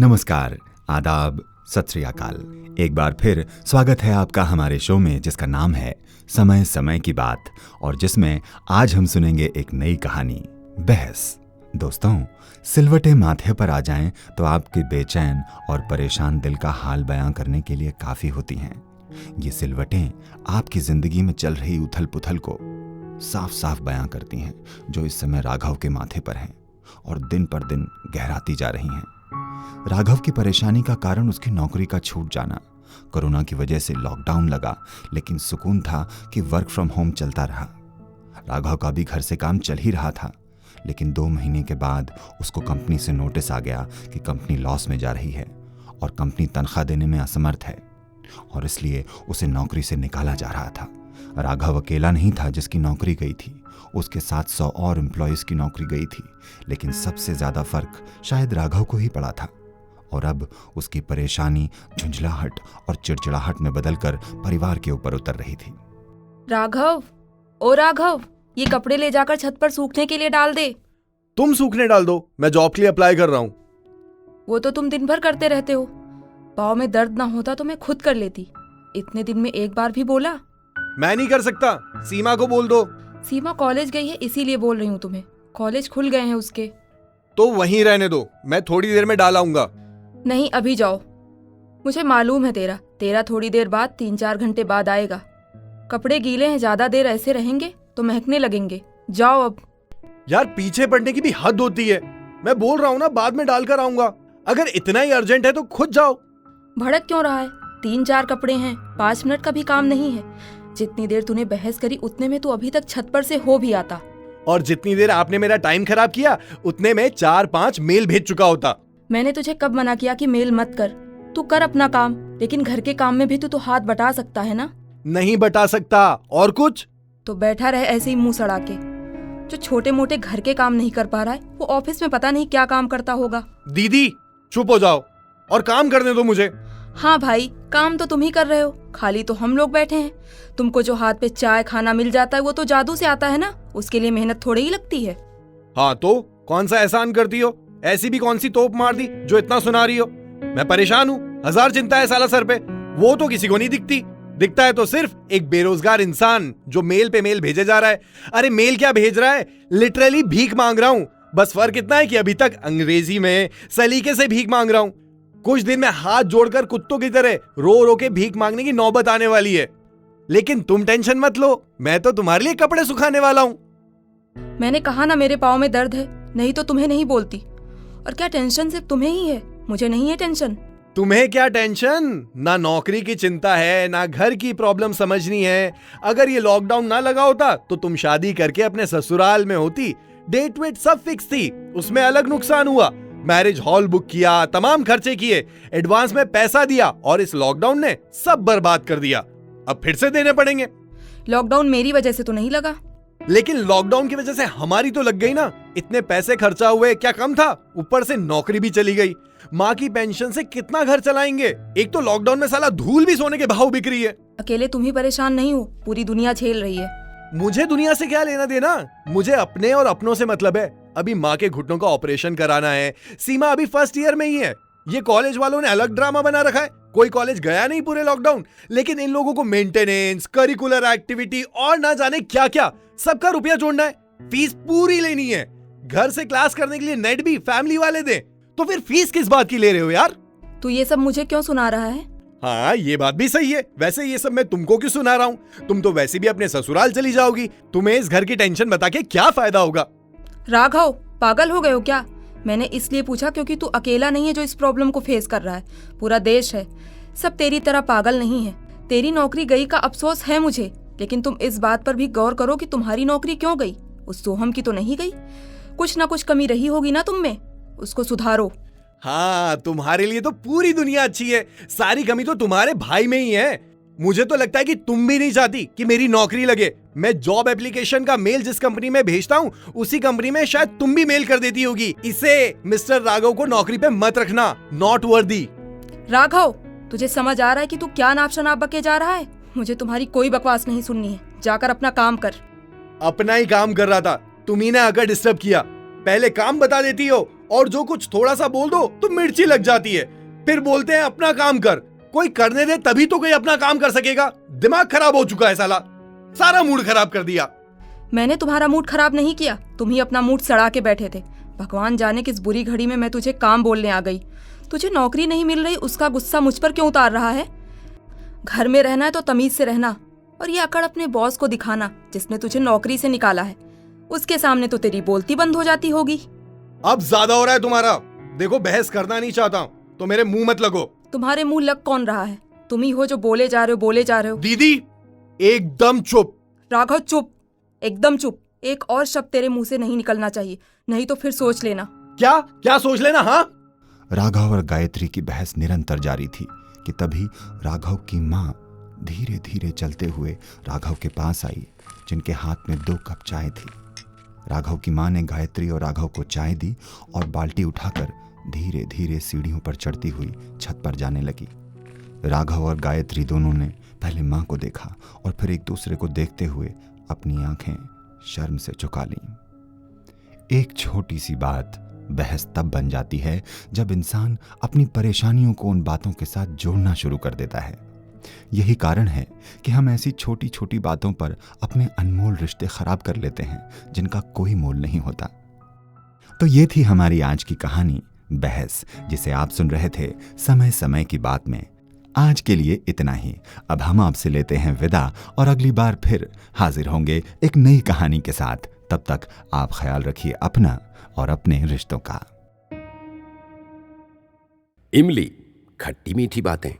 नमस्कार, आदाब, सत श्री अकाल। एक बार फिर स्वागत है आपका हमारे शो में जिसका नाम है समय समय की बात और जिसमें आज हम सुनेंगे एक नई कहानी, बहस। दोस्तों, सिलवटें माथे पर आ जाएं तो आपके बेचैन और परेशान दिल का हाल बयां करने के लिए काफी होती हैं। ये सिलवटें आपकी जिंदगी में चल रही उथल पुथल को साफ साफ बयां करती हैं, जो इस समय राघव के माथे पर हैं और दिन पर दिन गहराती जा रही हैं। राघव की परेशानी का कारण उसकी नौकरी का छूट जाना। कोरोना की वजह से लॉकडाउन लगा, लेकिन सुकून था कि वर्क फ्रॉम होम चलता रहा। राघव का भी घर से काम चल ही रहा था, लेकिन 2 महीने के बाद उसको कंपनी से नोटिस आ गया कि कंपनी लॉस में जा रही है और कंपनी तनख्वाह देने में असमर्थ है और इसलिए उसे नौकरी से निकाला जा रहा था। राघव अकेला नहीं था जिसकी नौकरी गई थी, उसके 700 और एम्प्लॉयज़ की नौकरी गई थी, लेकिन सबसे ज़्यादा फर्क शायद राघव को ही पड़ा था। और अब उसकी परेशानी झुंझलाहट और चिड़चिड़ाहट में बदलकर परिवार के ऊपर उतर रही थी। राघव, ओ राघव, ये कपड़े ले जाकर छत पर सूखने के लिए डाल दे। तुम सूखने डाल दो, मैं जॉब के लिए अप्लाई कर रहा हूँ। वो तो तुम दिन भर करते रहते हो। पाँव में दर्द ना होता तो मैं खुद कर लेती। इतने दिन में एक बार भी बोला? मैं नहीं कर सकता, सीमा को बोल दो। सीमा कॉलेज गई है, इसीलिए बोल रही हूँ तुम्हें। कॉलेज खुल गए हैं उसके। तो वहीं रहने दो, मैं थोड़ी देर में डाल आऊंगा। नहीं, अभी जाओ। मुझे मालूम है तेरा थोड़ी देर बाद 3-4 घंटे बाद आएगा। कपड़े गीले हैं, ज्यादा देर ऐसे रहेंगे तो महकने लगेंगे। जाओ अब। यार, पीछे पड़ने की भी हद होती है। मैं बोल रहा हूँ ना, बाद में डालकर आऊंगा। अगर इतना ही अर्जेंट है तो खुद जाओ। भड़क क्यों रहा है? 3-4 कपड़े हैं, 5 मिनट का भी काम नहीं है। जितनी देर तूने बहस करी उतने में तू अभी तक छत पर से हो भी आता। और जितनी देर आपने मेरा टाइम खराब किया उतने में 4-5 मेल भेज चुका होता। मैंने तुझे कब मना किया कि मेल मत कर? तू कर अपना काम, लेकिन घर के काम में भी तो हाथ बटा सकता है ना? नहीं बटा सकता। और कुछ? तो बैठा रहे ऐसे ही मुंह सड़ा के। जो छोटे मोटे घर के काम नहीं कर पा रहा है, वो ऑफिस में पता नहीं क्या काम करता होगा। दीदी, चुप हो जाओ और काम करने दो मुझे। हाँ भाई, काम तो तुम ही कर रहे हो, खाली तो हम लोग बैठे हैं। तुमको जो हाथ पे चाय खाना मिल जाता है वो तो जादू से आता है ना, उसके लिए मेहनत थोड़ी ही लगती है। हाँ तो कौन सा एहसान करती हो? ऐसी भी कौन सी तोप मार दी जो इतना सुना रही हो? मैं परेशान हूँ, 1000 चिंता है साला सर पे। वो तो किसी को नहीं दिखती। दिखता है तो सिर्फ एक बेरोजगार इंसान जो मेल पे मेल भेजे जा रहा है। अरे मेल क्या भेज रहा है, लिटरली भीख मांग रहा हूँ। बस फर्क इतना है कि अभी तक अंग्रेजी में सलीके से भीख मांग रहा हूँ। कुछ दिन में हाथ जोड़कर कुत्तों की तरह रो रो के भीख मांगने की नौबत आने वाली है। लेकिन तुम टेंशन मत लो, मैं तो तुम्हारे लिए कपड़े सुखाने वाला हूँ। मैंने कहा ना मेरे पाँव में दर्द है, नहीं तो तुम्हें नहीं बोलती। और क्या टेंशन सिर्फ तुम्हें ही है, मुझे नहीं है टेंशन। तुम्हें क्या टेंशन? ना नौकरी की चिंता है, ना घर की प्रॉब्लम समझनी है। अगर ये लॉकडाउन ना लगा होता तो तुम शादी करके अपने ससुराल में होती। डेट वेट सब फिक्स थी, उसमें अलग नुकसान हुआ। मैरिज हॉल बुक किया, तमाम खर्चे किए, एडवांस में पैसा दिया और इस लॉकडाउन ने सब बर्बाद कर दिया। अब फिर से देने पड़ेंगे। लॉकडाउन मेरी वजह से तो नहीं लगा। लेकिन लॉकडाउन की वजह से हमारी तो लग गई ना। इतने पैसे खर्चा हुए, क्या कम था? ऊपर से नौकरी भी चली गई। माँ की पेंशन से कितना घर चलाएंगे? एक तो लॉकडाउन में साला धूल भी सोने के भाव बिक रही है। अकेले तुम ही परेशान नहीं हो, पूरी दुनिया झेल रही है। मुझे दुनिया से क्या लेना देना? मुझे अपने और अपनों से मतलब है। अभी माँ के घुटनों का ऑपरेशन कराना है। सीमा अभी फर्स्ट ईयर में ही है। ये कॉलेज वालों ने अलग ड्रामा बना रखा है। कोई कॉलेज गया नहीं पूरे लॉकडाउन, लेकिन इन लोगों को मेंटेनेंस, करिकुलर एक्टिविटी और ना जाने क्या क्या सबका रुपया जोड़ना है। फीस पूरी लेनी है। घर से क्लास करने के लिए नेट भी फैमिली वाले दें। तो फिर फीस किस बात की ले रहे हो यार? तू ये सब मुझे क्यों सुना रहा है? हाँ, ये बात भी सही है। वैसे ये सब मैं तुमको क्यों सुना रहा हूँ? तुम तो वैसे भी अपने ससुराल चली जाओगी। तुम्हें इस घर की टेंशन बता के क्या फायदा होगा? राघव, पागल हो गए हो क्या? मैंने इसलिए पूछा क्योंकि तू अकेला नहीं है जो इस प्रॉब्लम को फेस कर रहा है। पूरा देश है, सब तेरी तरह पागल नहीं है। तेरी नौकरी गई का अफसोस है मुझे, लेकिन तुम इस बात पर भी गौर करो कि तुम्हारी नौकरी क्यों गई। उस सोहम की तो नहीं गई। कुछ ना कुछ कमी रही होगी ना तुम में, उसको सुधारो। हाँ, तुम्हारे लिए तो पूरी दुनिया अच्छी है। सारी कमी तो तुम्हारे भाई में ही है। मुझे तो लगता है कि तुम भी नहीं चाहती कि मेरी नौकरी लगे। मैं जॉब एप्लीकेशन का मेल जिस कंपनी में भेजता हूँ उसी कंपनी में शायद तुम भी मेल कर देती होगी। इसे मिस्टर राघव को नौकरी पे मत रखना, नॉट वर्दी। राघव, तुझे समझ आ रहा है कि तू क्या नाप शनाप बके जा रहा है? मुझे तुम्हारी कोई बकवास नहीं सुननी है। जाकर अपना काम कर। अपना ही काम कर रहा था, तुम्ही ने आकर डिस्टर्ब किया। पहले काम बता देती हो और जो कुछ थोड़ा सा बोल दो तो मिर्ची लग जाती है। फिर बोलते हैं अपना काम कर। कोई करने दे तभी तो कोई अपना काम कर सकेगा। दिमाग खराब हो चुका है साला, सारा मूड खराब कर दिया। मैंने तुम्हारा मूड खराब नहीं किया, तुम ही अपना मूड सड़ा के बैठे थे। भगवान जाने किस बुरी घड़ी में मैं तुझे काम बोलने आ गई। तुझे नौकरी नहीं मिल रही, उसका गुस्सा मुझ पर क्यों उतार रहा है? घर में रहना है तो तमीज से रहना, और ये अकड़ अपने बॉस को दिखाना जिसने तुझे नौकरी से निकाला है। उसके सामने तो तेरी बोलती बंद हो जाती होगी। अब ज्यादा हो रहा है तुम्हारा। देखो, बहस करना नहीं चाहता तो मेरे मुंह मत लगो। तुम्हारे मुंह लग कौन रहा है? तुम ही हो जो बोले जा रहे हो। दीदी एकदम चुप। राघव चुप, एकदम चुप। एक और शब्द तेरे मुंह से नहीं निकलना चाहिए, नहीं तो फिर सोच लेना। क्या क्या सोच लेना? हाँ, राघव और गायत्री की बहस निरंतर जारी थी कि तभी राघव की माँ धीरे धीरे चलते हुए राघव के पास आई, जिनके हाथ में 2 कप चाय थी। राघव की माँ ने गायत्री और राघव को चाय दी और बाल्टी उठाकर धीरे धीरे सीढ़ियों पर चढ़ती हुई छत पर जाने लगी। राघव और गायत्री दोनों ने पहले माँ को देखा और फिर एक दूसरे को देखते हुए अपनी आंखें शर्म से झुका लीं। एक छोटी सी बात बहस तब बन जाती है जब इंसान अपनी परेशानियों को उन बातों के साथ जोड़ना शुरू कर देता है। यही कारण है कि हम ऐसी छोटी छोटी बातों पर अपने अनमोल रिश्ते खराब कर लेते हैं जिनका कोई मोल नहीं होता। तो ये थी हमारी आज की कहानी बहस, जिसे आप सुन रहे थे समय समय की बात में। आज के लिए इतना ही। अब हम आपसे लेते हैं विदा और अगली बार फिर हाजिर होंगे एक नई कहानी के साथ। तब तक आप ख्याल रखिए अपना और अपने रिश्तों का। इमली, खट्टी मीठी बातें।